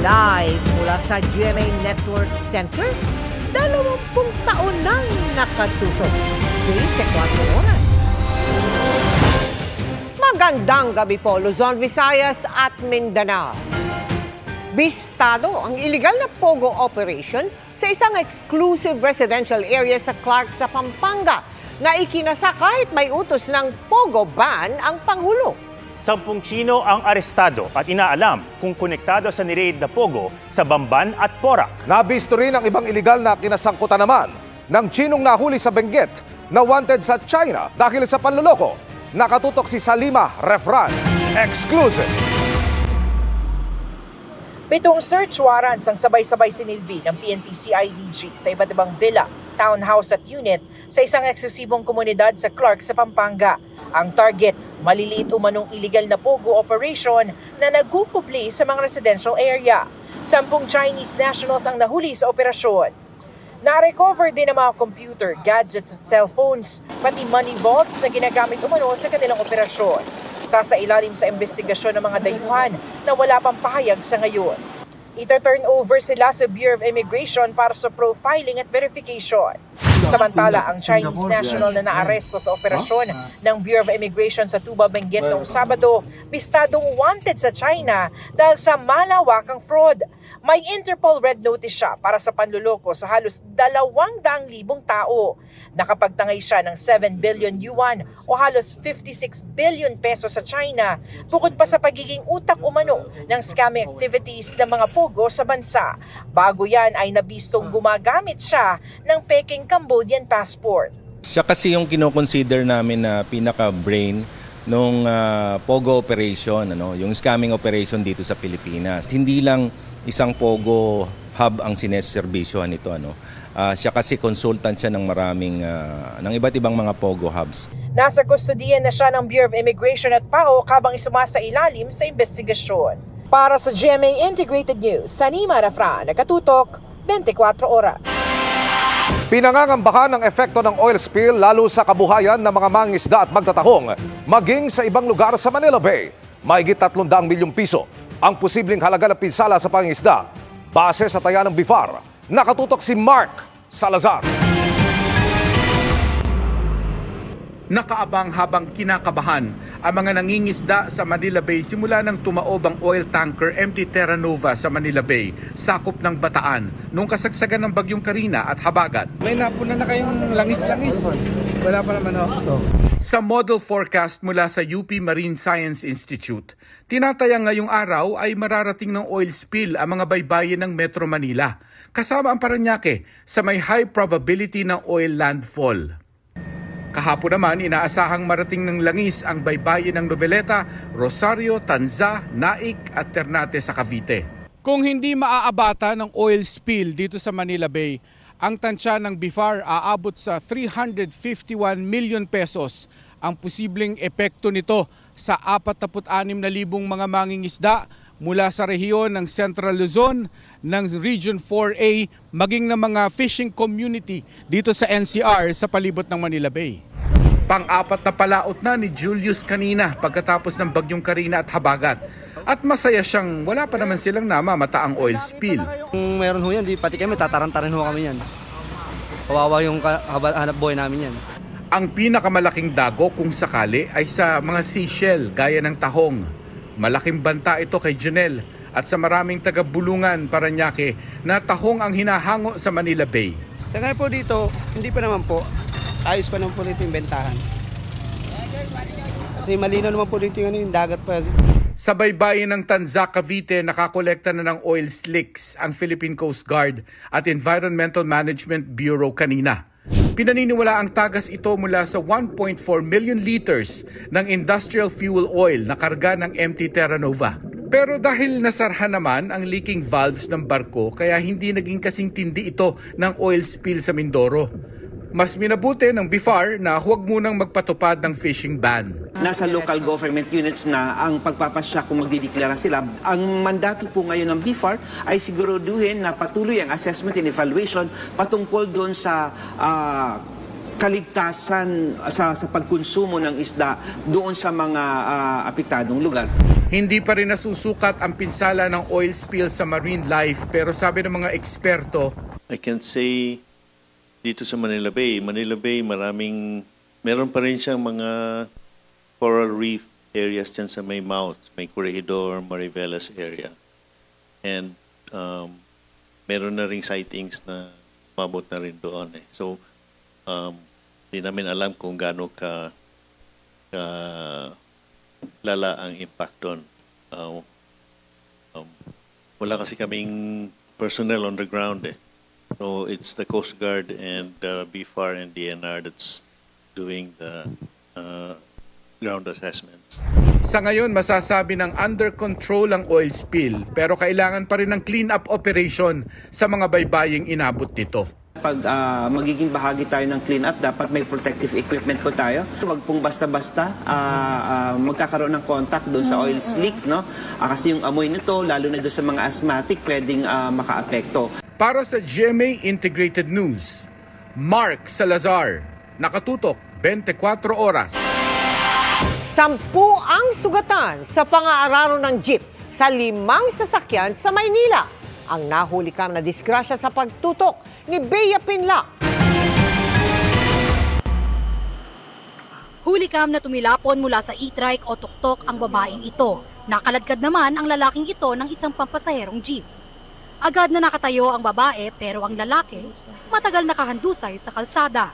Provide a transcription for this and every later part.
Live mula sa GMA Network Center, 20 taon nang nakatutok. 24 oras. Magandang gabi po, Luzon, Visayas at Mindanao. Bistado ang iligal na pogo operation sa isang exclusive residential area sa Clark sa Pampanga na ikinasa kahit may utos ng pogo ban ang Pangulo. 10 Chino ang arestado at inaalam kung konektado sa nireid na pogo sa Bamban at Porac. Nabisto rin ang ibang iligal na kinasangkutan naman ng Chinong nahuli sa Benguet na wanted sa China dahil sa panloloko. Nakatutok si Salima Refran. Exclusive. 7 search warrants ang sabay-sabay sinilbi ng PNP-CIDG sa iba't ibang villa, townhouse at unit sa isang eksklusibong komunidad sa Clark sa Pampanga. Ang target, maliliit umanong illegal na pogo operation na nagkukubli sa mga residential area. 10 Chinese nationals ang nahuli sa operasyon. Na-recover din ang mga computer, gadgets at cellphones, pati money vaults na ginagamit umano sa kanilang operasyon. Sasailalim sa investigasyon ng mga dayuhan na wala pang pahayag sa ngayon. Ita-turn over sila sa Bureau of Immigration para sa profiling at verification. Samantala, ang Chinese national na naaresto sa operasyon ng Bureau of Immigration sa Tuba, Benguet noong Sabado, bistadong wanted sa China dahil sa malawakang fraud. May Interpol Red Notice siya para sa panluloko sa halos 200,000 tao. Nakapagtangay siya ng 7 billion yuan o halos 56 billion pesos sa China, bukod pa sa pagiging utak umano ng scamming activities ng mga pogo sa bansa. Bago yan ay nabistong gumagamit siya ng peking Cambodian passport. Siya kasi yung kinoconsider namin na pinaka-brain nung pogo operation, yung scamming operation dito sa Pilipinas. Hindi lang isang pogo hub ang sineserbisyohan nito. Siya kasi consultant siya ng maraming, ng iba't ibang mga pogo hubs. Nasa kustodiyan na siya ng Bureau of Immigration at PAO habang isumasa ilalim sa investigasyon. Para sa GMA Integrated News, Salima Refran, nakatutok 24 oras. Pinangangambahan ang epekto ng oil spill lalo sa kabuhayan ng mga mangingisda at magtatahong, maging sa ibang lugar sa Manila Bay. Mahigit 300 milyong piso ang posibleng halaga ng pinsala sa pangingisda. Base sa taya ng BIFAR, nakatutok si Mark Salazar. Nakaabang habang kinakabahan ang mga nangingisda sa Manila Bay simula nang tumaob ang oil tanker MT Terra Nova sa Manila Bay, sakop ng Bataan, noong kasagsagan ng bagyong Karina at Habagat. May napuna na kayong langis-langis. Wala pa naman ako. Sa model forecast mula sa UP Marine Science Institute, tinatayang ngayong araw ay mararating ng oil spill ang mga baybayin ng Metro Manila, kasama ang Parañaque sa may high probability ng oil landfall. Kahapon naman, inaasahang marating ng langis ang baybayin ng Noveleta, Rosario, Tanza, Naik at Ternate sa Cavite. Kung hindi maaabata ng oil spill dito sa Manila Bay, ang tansya ng BIFAR aabot sa 351 million pesos ang posibleng epekto nito sa 46,000 mga mangingisda mula sa rehiyon ng Central Luzon, ng Region 4A, maging ng mga fishing community dito sa NCR sa palibot ng Manila Bay. Pang-apat na palaot na ni Julius kanina pagkatapos ng bagyong Karina at Habagat. At masaya siyang wala pa naman silang namamata ang oil spill. Kung meron ho yan, pati kami tataran-taran ho kami yan. Kawawa yung hanap buhay namin yan. Ang pinakamalaking dago kung sakali ay sa mga seashell gaya ng tahong. Malaking banta ito kay Janelle at sa maraming taga-Bulungan, Parañaque na tahong ang hinahango sa Manila Bay. Sa ngayon po dito, hindi pa naman po. Ayos pa naman po dito yung bentahan. Kasi malinaw naman po dito yung dagat pa. Sa baybayin ng Tanza, Cavite, nakakolekta na ng oil slicks ang Philippine Coast Guard at Environmental Management Bureau kanina. Pinaniniwala ang tagas ito mula sa 1.4 million liters ng industrial fuel oil na karga ng MT Terra Nova. Pero dahil nasarhan naman ang leaking valves ng barko, kaya hindi naging kasing tindi ito ng oil spill sa Mindoro. Mas minabuti ng BIFAR na huwag munang magpatupad ng fishing ban. Nasa local government units na ang pagpapasya kung magdideklara sila. Ang mandato po ngayon ng BIFAR ay siguraduhin na patuloy ang assessment and evaluation patungkol doon sa kaligtasan sa pagkonsumo ng isda doon sa mga apektadong lugar. Hindi pa rin nasusukat ang pinsala ng oil spill sa marine life pero sabi ng mga eksperto, I can say dito sa Manila Bay, meron pa rin siyang mga coral reef areas dyan sa may mouth, may Corregidor, Mariveles area. And meron na ring sightings na mabot na rin doon. So, di namin alam kung gaano ka lala ang impact doon. Wala kasi kaming personnel on the ground. So, it's the Coast Guard and BFAR and DNR that's doing the ground assessments. Sa ngayon, masasabi ng under control ang oil spill pero kailangan pa rin ng clean-up operation sa mga baybaying inabot nito. Pag magiging bahagi tayo ng clean-up, dapat may protective equipment po tayo. Huwag pong basta-basta magkakaroon ng contact doon sa oil slick. No? Kasi yung amoy nito, lalo na doon sa mga asthmatic, pwedeng makaapekto. Para sa GMA Integrated News, Mark Salazar, nakatutok 24 oras. 10 ang sugatan sa pang-aararo ng jeep sa 5 sasakyan sa Maynila. Ang nahuli kam na disgrasya sa pagtutok ni Bea Pinlac. Hulikam na tumilapon mula sa e-trike o tuktok ang babaeng ito. Nakaladkad naman ang lalaking ito ng isang pampasaherong jeep. Agad na nakatayo ang babae pero ang lalaki matagal nakahandusay sa kalsada.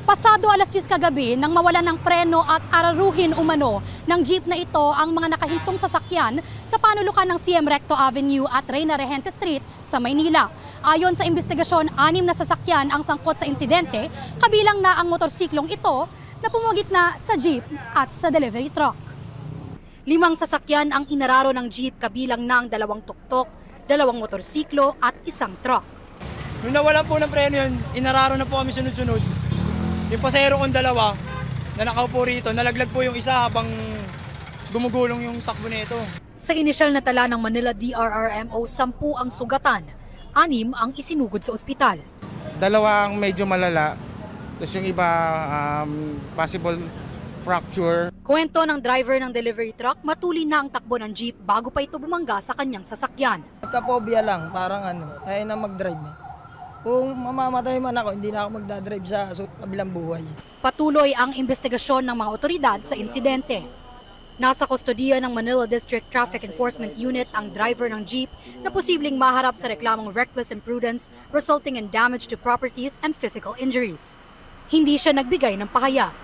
Pasado alas 10 kagabi nang mawalan ng preno at araruhin umano ng jeep na ito ang mga nakahintong sasakyan sa panulukan ng CM Recto Avenue at Reyna Regente Street sa Maynila. Ayon sa investigasyon, 6 na sasakyan ang sangkot sa insidente, kabilang na ang motorsiklong ito na pumugit na sa jeep at sa delivery truck. 5 sasakyan ang inararo ng jeep kabilang na ang 2 tuktok, 2 motorsiklo at 1 truck. Nung nawalan po ng preno yun, inararo na po kami sunod-sunod. Yung pasahero kong 2 na nakaupo rito, nalaglag po yung isa habang gumugulong yung takbo nito. Sa inisyal na tala ng Manila DRRMO, 10 ang sugatan, 6 ang isinugod sa ospital. 2 ang medyo malala, tapos yung iba possible fracture. Kwento ng driver ng delivery truck, matuli na ang takbo ng jeep bago pa ito bumangga sa kanyang sasakyan. Nagka-phobia lang, parang ayaw na mag-drive. Kung mamamatay man ako, hindi na ako magdadrive sa kabilang buhay. Patuloy ang investigasyon ng mga otoridad sa insidente. Nasa kustodiya ng Manila District Traffic Enforcement Unit ang driver ng jeep na posibleng maharap sa reklamong reckless imprudence resulting in damage to properties and physical injuries. Hindi siya nagbigay ng pahayag.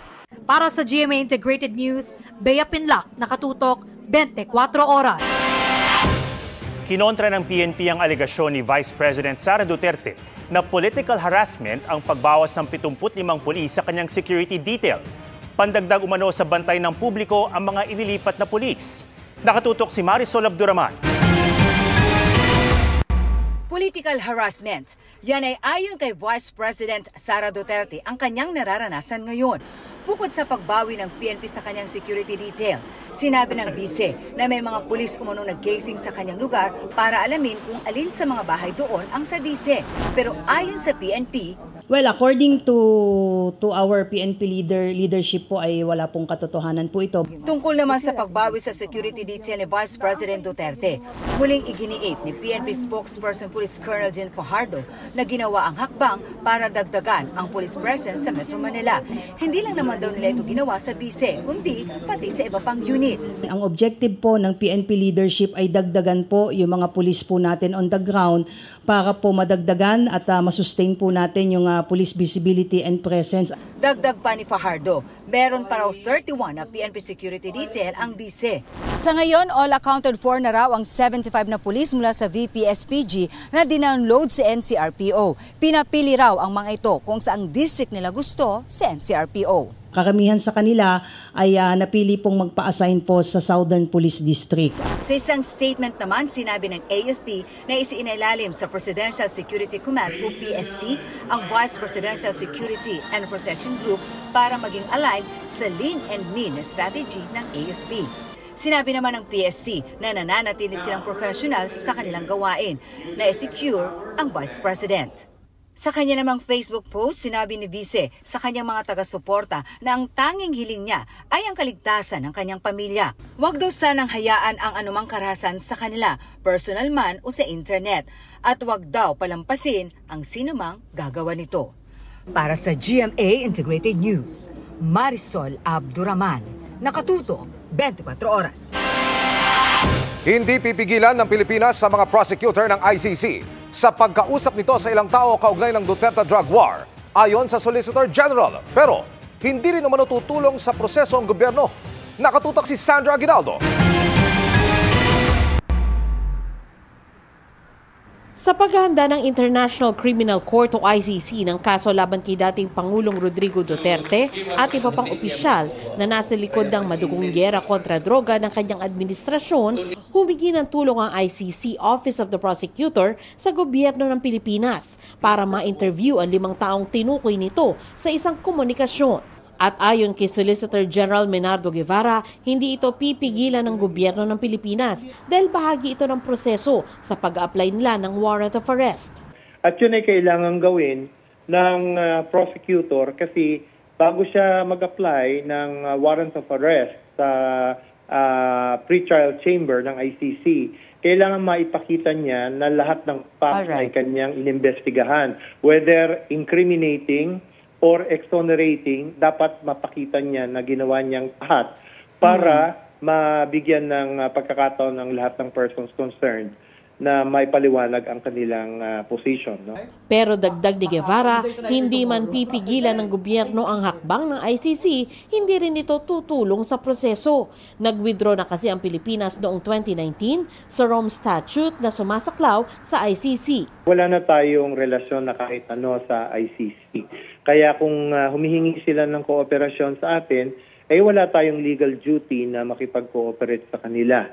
Para sa GMA Integrated News, Bea Pinlac, nakatutok 24 oras. Kinontra ng PNP ang alegasyon ni Vice President Sara Duterte na political harassment ang pagbawas ng 75 pulis sa kanyang security detail. Pandagdag umano sa bantay ng publiko ang mga inilipat na pulis. Nakatutok si Marisol Abduraman. Political harassment. Yan ay ayon kay Vice President Sara Duterte ang kanyang nararanasan ngayon. Bukod sa pagbawi ng PNP sa kanyang security detail, sinabi ng bise na may mga pulis umunong nag-casing sa kanyang lugar para alamin kung alin sa mga bahay doon ang sa bise. Pero ayon sa PNP, well, according to our PNP leadership po ay wala pong katotohanan po ito. Tungkol naman sa pagbawi sa security detail ni Vice President Duterte, muling iginiit ni PNP spokesperson Police Colonel Jen Fajardo na ginawa ang hakbang para dagdagan ang police presence sa Metro Manila. Hindi lang naman daw nila ito ginawa sa bise, kundi pati sa iba pang unit. Ang objective po ng PNP leadership ay dagdagan po yung mga pulis po natin on the ground para po madagdagan at masustain po natin yung police visibility and presence. Dagdag pa ni Fajardo, meron pa raw 31 na PNP security detail ang bise. Sa ngayon, all accounted for na raw ang 75 na pulis mula sa VPSPG na dinownload sa NCRPO. Pinapili raw ang mga ito kung saang district nila gusto sa NCRPO. Karamihan sa kanila ay napili pong magpa-assign po sa Southern Police District. Sa isang statement naman, sinabi ng AFP na isiinailalim sa Presidential Security Command o PSC ang Vice Presidential Security and Protection Group para maging aligned sa lean and mean strategy ng AFP. Sinabi naman ng PSC na nananatili silang professionals sa kanilang gawain na i-secure ang Vice President. Sa kanya namang Facebook post, sinabi ni Vice sa kanyang mga taga-suporta na ang tanging hiling niya ay ang kaligtasan ng kanyang pamilya. Huwag daw sanang hayaan ang anumang karahasan sa kanila, personal man o sa internet, at huwag daw palampasin ang sinumang gagawa nito. Para sa GMA Integrated News, Marisol Abduraman, nakatuto 24 oras. Hindi pipigilan ng Pilipinas sa mga prosecutor ng ICC sa pagkausap nito sa ilang tao kaugnay ng Duterte drug war, ayon sa Solicitor General. Pero hindi rin naman tutulong sa proseso ang gobyerno. Nakatutok si Sandra Aguinaldo. Sa paghahanda ng International Criminal Court o ICC ng kaso laban kay dating Pangulong Rodrigo Duterte at iba pang opisyal na nasa likod ng madugong giyera kontra droga ng kanyang administrasyon, humingi ng tulong ang ICC Office of the Prosecutor sa gobyerno ng Pilipinas para ma-interview ang 5 taong tinukoy nito sa isang komunikasyon. At ayon kay Solicitor General Menardo Guevara, hindi ito pipigilan ng gobyerno ng Pilipinas dahil bahagi ito ng proseso sa pag-apply nila ng warrant of arrest. At yun ay kailangan gawin ng prosecutor kasi bago siya mag-apply ng warrant of arrest sa pre-trial chamber ng ICC, kailangan maipakita niya na lahat ng facts ay kanyang inimbestigahan. Whether incriminating or exonerating, dapat mapakita niya na ginawa niyang lahat para mabigyan ng pagkakataon ng lahat ng persons concerned na may paliwanag ang kanilang position. No? Pero dagdag ni Guevara, hindi man pipigilan ng gobyerno ang hakbang ng ICC, hindi rin ito tutulong sa proseso. Nag-withdraw na kasi ang Pilipinas noong 2019 sa Rome Statute na sumasaklaw sa ICC. Wala na tayong relasyon na kahit ano sa ICC. Kaya kung humihingi sila ng kooperasyon sa atin, ay wala tayong legal duty na makipag-cooperate sa kanila.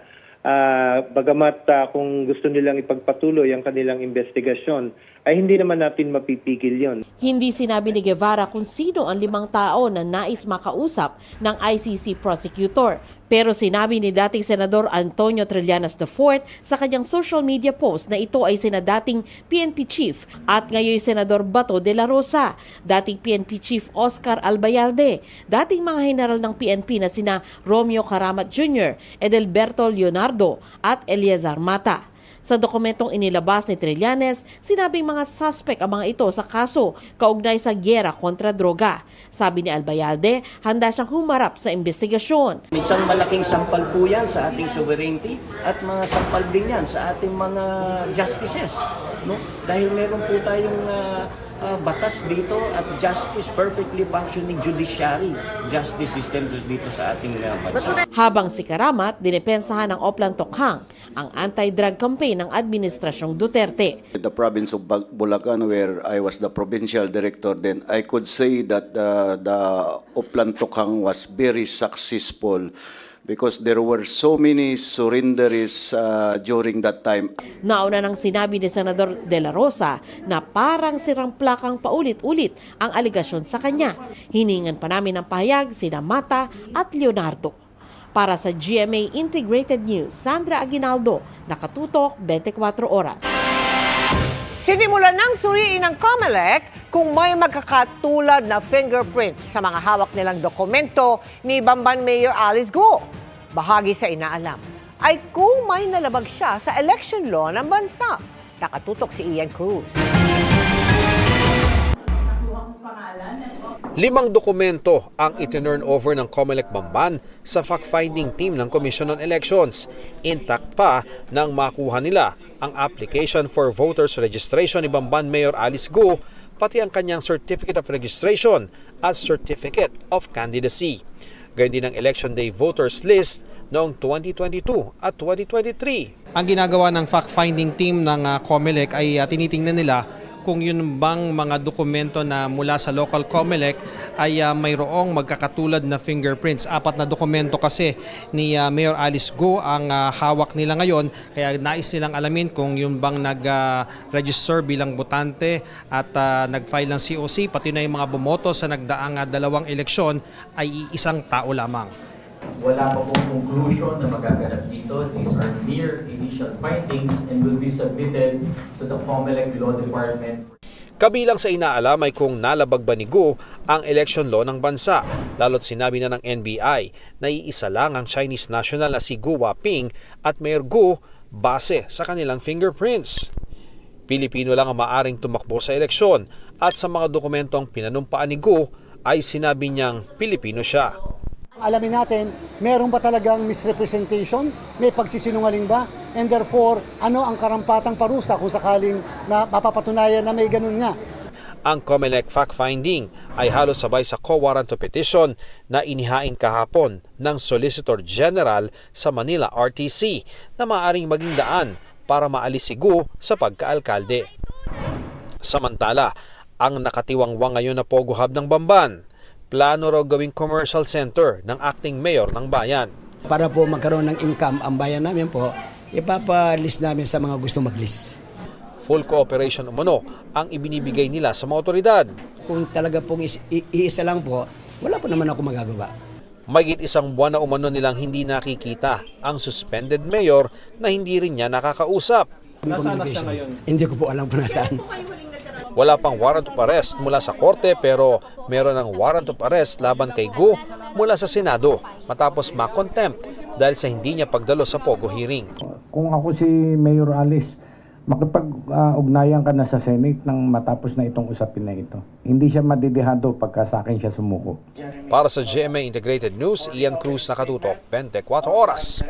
Bagamat kung gusto nilang ipagpatuloy ang kanilang investigasyon, ay hindi naman natin mapipigil yon. Hindi sinabi ni Guevara kung sino ang 5 tao na nais makausap ng ICC prosecutor. Pero sinabi ni dating Senador Antonio Trillanes IV sa kanyang social media post na ito ay sina dating PNP Chief at ngayon Senador Bato de la Rosa, dating PNP Chief Oscar Albayalde, dating mga general ng PNP na sina Romeo Caramat Jr., Edelberto Leonardo at Eleazar Mata. Sa dokumentong inilabas ni Trillanes, sinabing mga suspect ang mga ito sa kaso kaugnay sa giyera kontra droga. Sabi ni Albayalde, handa siyang humarap sa investigasyon. Isang malaking sampal po yan sa ating sovereignty at mga sampal din yan sa ating mga justices. No? Dahil meron po tayong batas dito at justice, perfectly functioning judiciary justice system dito sa ating bansa. Habang si Karamat, dinepensahan ng Oplan Tokhang ang anti-drug campaign ng Administrasyong Duterte. The province of Bulacan, where I was the provincial director then, I could say that the Oplan Tokhang was very successful because there were so many surrenderies during that time. Nauna nang sinabi ni Senador De La Rosa na parang sirang plakang paulit-ulit ang aligasyon sa kanya. Hiningan pa namin ng pahayag sina Mata at Leonardo. Para sa GMA Integrated News, Sandra Aguinaldo, nakatutok 24 oras. Sinimulan ng suriin ng COMELEC kung may magkakatulad na fingerprints sa mga hawak nilang dokumento ni Bamban Mayor Alice Go. Bahagi sa inaalam ay kung may nalabag siya sa election law ng bansa. Nakatutok si Ian Cruz. 5 dokumento ang itinurn over ng COMELEC Bamban sa fact-finding team ng Commission on Elections. Intact pa nang makuha nila ang application for voters registration ni Bamban Mayor Alice Go, pati ang kanyang Certificate of Registration at Certificate of Candidacy. Gayon din ang Election Day Voters List noong 2022 at 2023. Ang ginagawa ng fact-finding team ng COMELEC ay tinitingnan nila kung yun bang mga dokumento na mula sa local COMELEC ay mayroong magkakatulad na fingerprints. 4 na dokumento kasi ni Mayor Alice Go ang hawak nila ngayon, kaya nais nilang alamin kung yun bang nag-register bilang botante at nag-file ng COC, pati na yung mga bumoto sa nagdaang 2 eleksyon ay isang tao lamang. Wala pa pong conclusion na magaganap dito. These are mere initial findings and will be submitted to the COMELEC Law Department. Kabilang sa inaalam ay kung nalabag ba ni Gu ang election law ng bansa, lalo't sinabi na ng NBI na iisa lang ang Chinese national na si Gu Waping at Mayor Gu base sa kanilang fingerprints. Pilipino lang ang maaring tumakbo sa eleksyon at sa mga dokumentong pinanumpaan ni Gu ay sinabi niyang Pilipino siya. Alamin natin, meron ba talagang misrepresentation? May pagsisinungaling ba? And therefore, ano ang karampatang parusa kung sakaling na mapapatunayan na may ganun nga? Ang COMELEC fact-finding ay halos sabay sa co-warrant petition na inihain kahapon ng Solicitor General sa Manila RTC na maaaring maging daan para maalis si Gu sa pagkaalkalde. Samantala, ang nakatiwangwang ngayon na Pogo Hub ng Bamban, plano raw gawing commercial center ng acting mayor ng bayan. Para po magkaroon ng income ang bayan namin po, ipapa-list namin sa mga gusto mag-list. Full cooperation umano ang ibinibigay nila sa mga otoridad. Kung talaga pong iisa lang po, wala po naman ako magagawa. Mahigit isang buwan na umano nilang hindi nakikita ang suspended mayor na hindi rin niya nakakausap. Nasaan na siya ngayon? Hindi ko po alam kung nasaan. Wala pang warrant of arrest mula sa korte pero meron ng warrant of arrest laban kay Gu mula sa Senado matapos ma-contempt dahil sa hindi niya pagdalo sa Pogo hearing. Kung ako si Mayor Alice, makipag-ugnayan ka na sa Senate nang matapos na itong usapin na ito. Hindi siya madidihado pagka sa akin siya sumuko. Para sa GMA Integrated News, Ian Cruz, nakatutok 24 oras.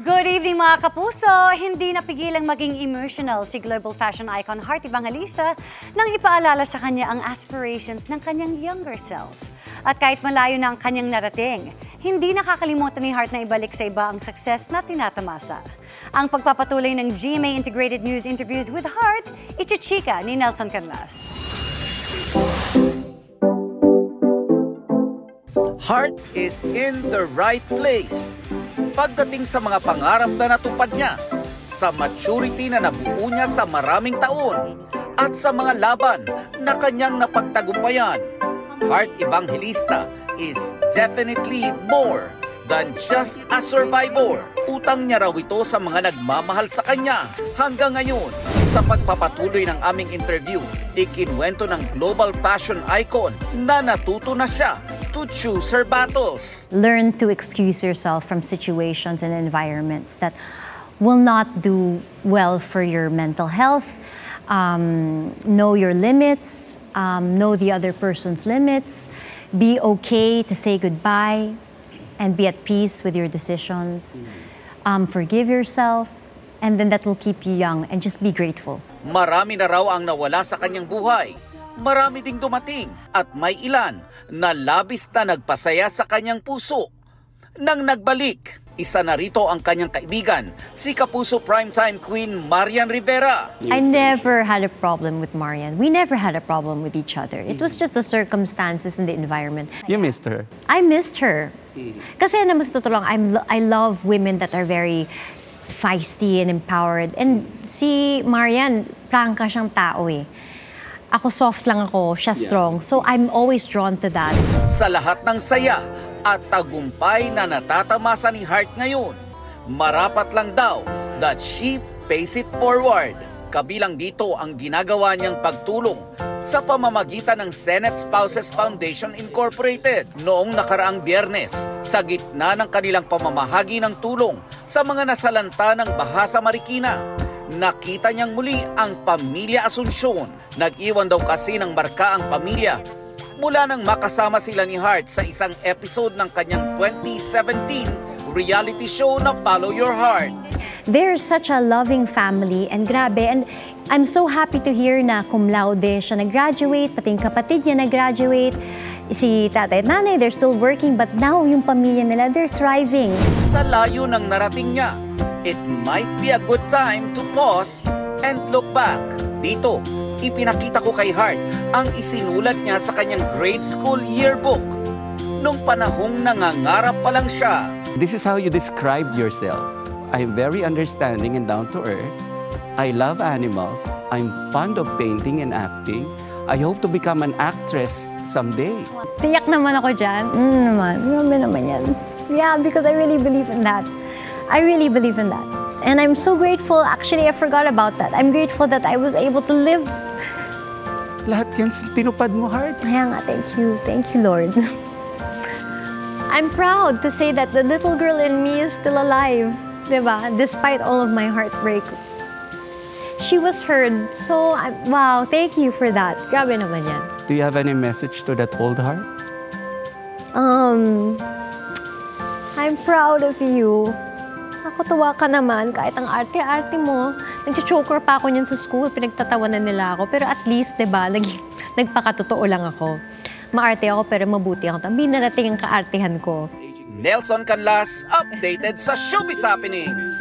Good evening mga kapuso! Hindi napigilang maging emotional si global fashion icon Heart Evangelista nang ipaalala sa kanya ang aspirations ng kanyang younger self. At kahit malayo na ang kanyang narating, hindi nakakalimutan ni Heart na ibalik sa iba ang success na tinatamasa. Ang pagpapatuloy ng GMA Integrated News interviews with Heart, ichichika ni Nelson Canlas. Heart is in the right place. Pagdating sa mga pangarap na natupad niya, sa maturity na nabuo niya sa maraming taon, at sa mga laban na kanyang napagtagumpayan, Heart Evangelista is definitely more than just a survivor. Utang niya raw ito sa mga nagmamahal sa kanya hanggang ngayon. Sa pagpapatuloy ng aming interview, ikinwento ng global fashion icon na natuto na siya to choose her battles. Learn to excuse yourself from situations and environments that will not do well for your mental health. Know your limits, know the other person's limits, be okay to say goodbye, and be at peace with your decisions. Forgive yourself, and then that will keep you young, and just be grateful. Marami na raw ang nawala sa kanyang buhay. Marami ding dumating at may ilan na labis na nagpasaya sa kanyang puso. Nang nagbalik, isa na rito ang kanyang kaibigan, si Kapuso Primetime Queen Marian Rivera. I never had a problem with Marian. We never had a problem with each other. It was just the circumstances and the environment. You missed her? I missed her. Kasi naman sa totoo lang, I love women that are very feisty and empowered. And si Marian, prangka siyang tao eh. Ako soft lang ako, siya strong. So I'm always drawn to that. Sa lahat ng saya at tagumpay na natatamasa ni Heart ngayon, marapat lang daw that she pays it forward. Kabilang dito ang ginagawa niyang pagtulong sa pamamagitan ng Senate Spouses Foundation Incorporated noong nakaraang Biyernes sa gitna ng kanilang pamamahagi ng tulong sa mga nasalanta ng baha sa Marikina. Nakita niyang muli ang pamilya Asuncion. Nag-iwan daw kasi ng marka ang pamilya mula nang makasama sila ni Heart sa isang episode ng kanyang 2017 reality show na Follow Your Heart. They're such a loving family and grabe. And I'm so happy to hear na cum laude siya nag-graduate, pati yung kapatid niya nag-graduate. Si tatay at nanay, they're still working, but now yung pamilya nila, they're thriving. Sa layo ng narating niya, it might be a good time to pause and look back. Dito, ipinakita ko kay Heart ang isinulat niya sa kanyang grade school yearbook nung panahong nangangarap pa lang siya. This is how you described yourself. I'm very understanding and down to earth. I love animals. I'm fond of painting and acting. I hope to become an actress someday. Tiyak naman ako dyan. Grabe naman yan. Yeah, because I really believe in that. I really believe in that. And I'm so grateful. Actually, I forgot about that. I'm grateful that I was able to live. Lahat yan tinupad mo, Heart. Kaya nga, thank you. Thank you, Lord. I'm proud to say that the little girl in me is still alive, diba? Despite all of my heartbreak. She was heard. So, wow, thank you for that. Grabe naman yan. Do you have any message to that old heart? I'm proud of you. Nakatuwa ka naman, kahit ang arte-arte mo. Nag-choker pa ako niyan sa school, pinagtatawanan nila ako. Pero at least, diba, nagpakatotoo lang ako. Maarte ako pero mabuti ako. Tambi narating ang kaartehan ko. Nelson Canlas, updated sa Showbiz Happenings.